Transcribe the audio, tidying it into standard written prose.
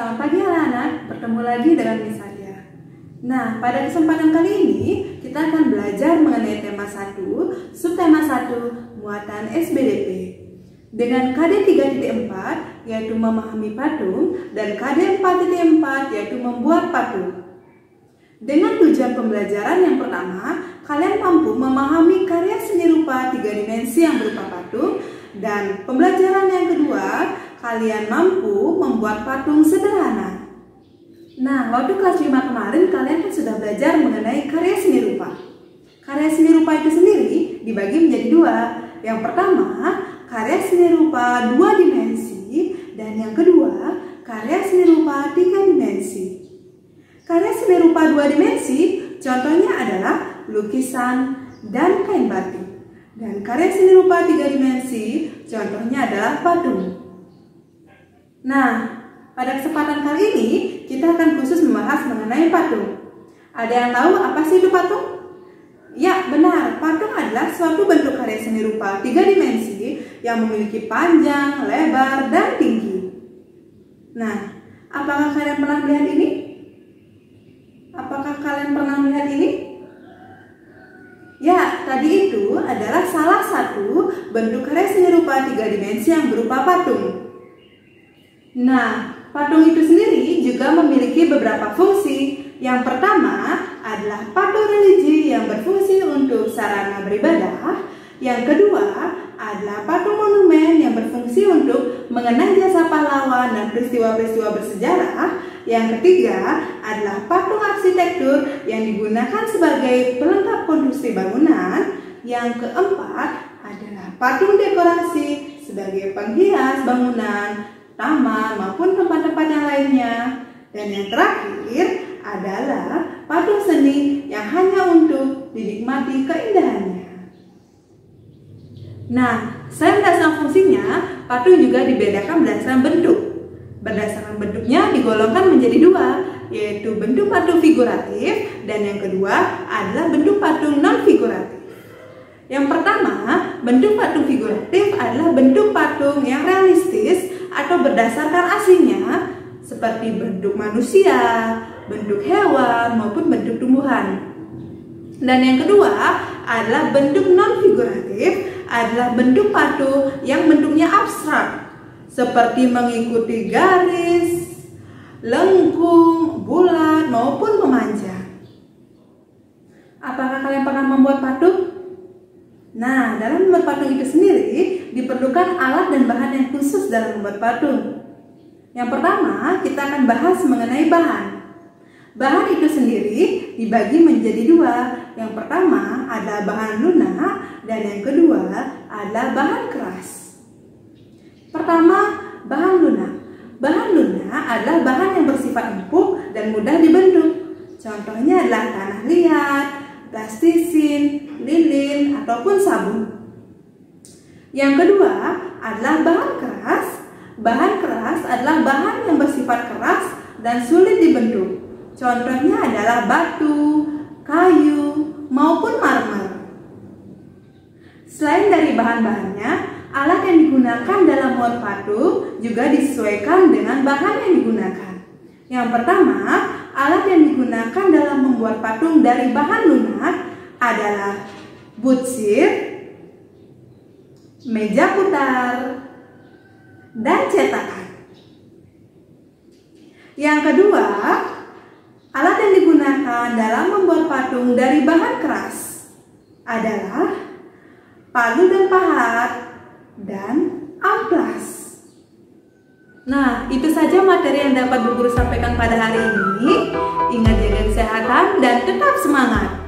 Selamat pagi anak-anak, bertemu lagi dengan Miss Adia. Nah, pada kesempatan kali ini kita akan belajar mengenai tema 1, subtema 1, muatan SBDP. Dengan KD 3.4 yaitu memahami patung dan KD 4.4 yaitu membuat patung. Dengan tujuan pembelajaran yang pertama, kalian mampu memahami karya seni rupa 3 dimensi yang berupa patung, dan pembelajaran yang kedua, kalian mampu membuat patung sederhana. Nah, waktu kelas 5 kemarin kalian kan sudah belajar mengenai karya seni rupa. Karya seni rupa itu sendiri dibagi menjadi 2. Yang pertama, karya seni rupa 2 dimensi, dan yang kedua, karya seni rupa 3 dimensi. Karya seni rupa 2 dimensi contohnya adalah lukisan dan kain batik. Dan karya seni rupa 3 dimensi contohnya adalah patung. Nah, pada kesempatan kali ini kita akan khusus membahas mengenai patung. Ada yang tahu apa sih itu patung? Ya, benar. Patung adalah suatu bentuk karya seni rupa 3 dimensi yang memiliki panjang, lebar, dan tinggi. Nah, apakah kalian pernah melihat ini? Apakah kalian pernah melihat ini? Ya, tadi itu adalah salah satu bentuk karya seni rupa 3 dimensi yang berupa patung. Nah, patung itu sendiri juga memiliki beberapa fungsi. Yang pertama adalah patung religi yang berfungsi untuk sarana beribadah. Yang kedua adalah patung monumen yang berfungsi untuk mengenang jasa pahlawan dan peristiwa-peristiwa bersejarah. Yang ketiga adalah patung arsitektur yang digunakan sebagai pelengkap konstruksi bangunan. Yang keempat adalah patung dekorasi sebagai penghias bangunan, taman maupun tempat-tempat yang lainnya. Dan yang terakhir adalah patung seni yang hanya untuk dinikmati keindahannya. Nah, selain berdasarkan fungsinya, patung juga dibedakan berdasarkan bentuk. Berdasarkan bentuknya digolongkan menjadi 2, yaitu bentuk patung figuratif dan yang kedua adalah bentuk patung non-figuratif. Yang pertama, bentuk patung figuratif adalah bentuk patung yang realistis atau berdasarkan aslinya, seperti bentuk manusia, bentuk hewan, maupun bentuk tumbuhan. Dan yang kedua adalah bentuk non-figuratif, adalah bentuk patung yang bentuknya abstrak, seperti mengikuti garis, lengkung, bulat, maupun memanjang. Apakah kalian pernah membuat patung? Nah, dalam membuat patung itu sendiri diperlukan alat dan bahan yang khusus dalam membuat patung. Yang pertama, kita akan bahas mengenai bahan. Bahan itu sendiri dibagi menjadi 2. Yang pertama adalah bahan lunak dan yang kedua adalah bahan keras. Pertama, bahan lunak. Bahan lunak adalah bahan yang bersifat empuk dan mudah dibentuk. Contohnya adalah tanah liat, plastisin, lilin, ataupun sabun. Yang kedua adalah bahan keras. Bahan keras adalah bahan yang bersifat keras dan sulit dibentuk. Contohnya adalah batu, kayu, maupun marmer. Selain dari bahan-bahannya, alat yang digunakan dalam membuat patung juga disesuaikan dengan bahan yang digunakan. Yang pertama, alat yang digunakan dalam membuat patung dari bahan lunak adalah butsir, meja putar, dan cetakan. Yang kedua, alat yang digunakan dalam membuat patung dari bahan keras adalah palu dan pahat dan amplas. Nah, itu saja materi yang dapat Bu Guru sampaikan pada hari ini. Ingat jaga kesehatan dan tetap semangat.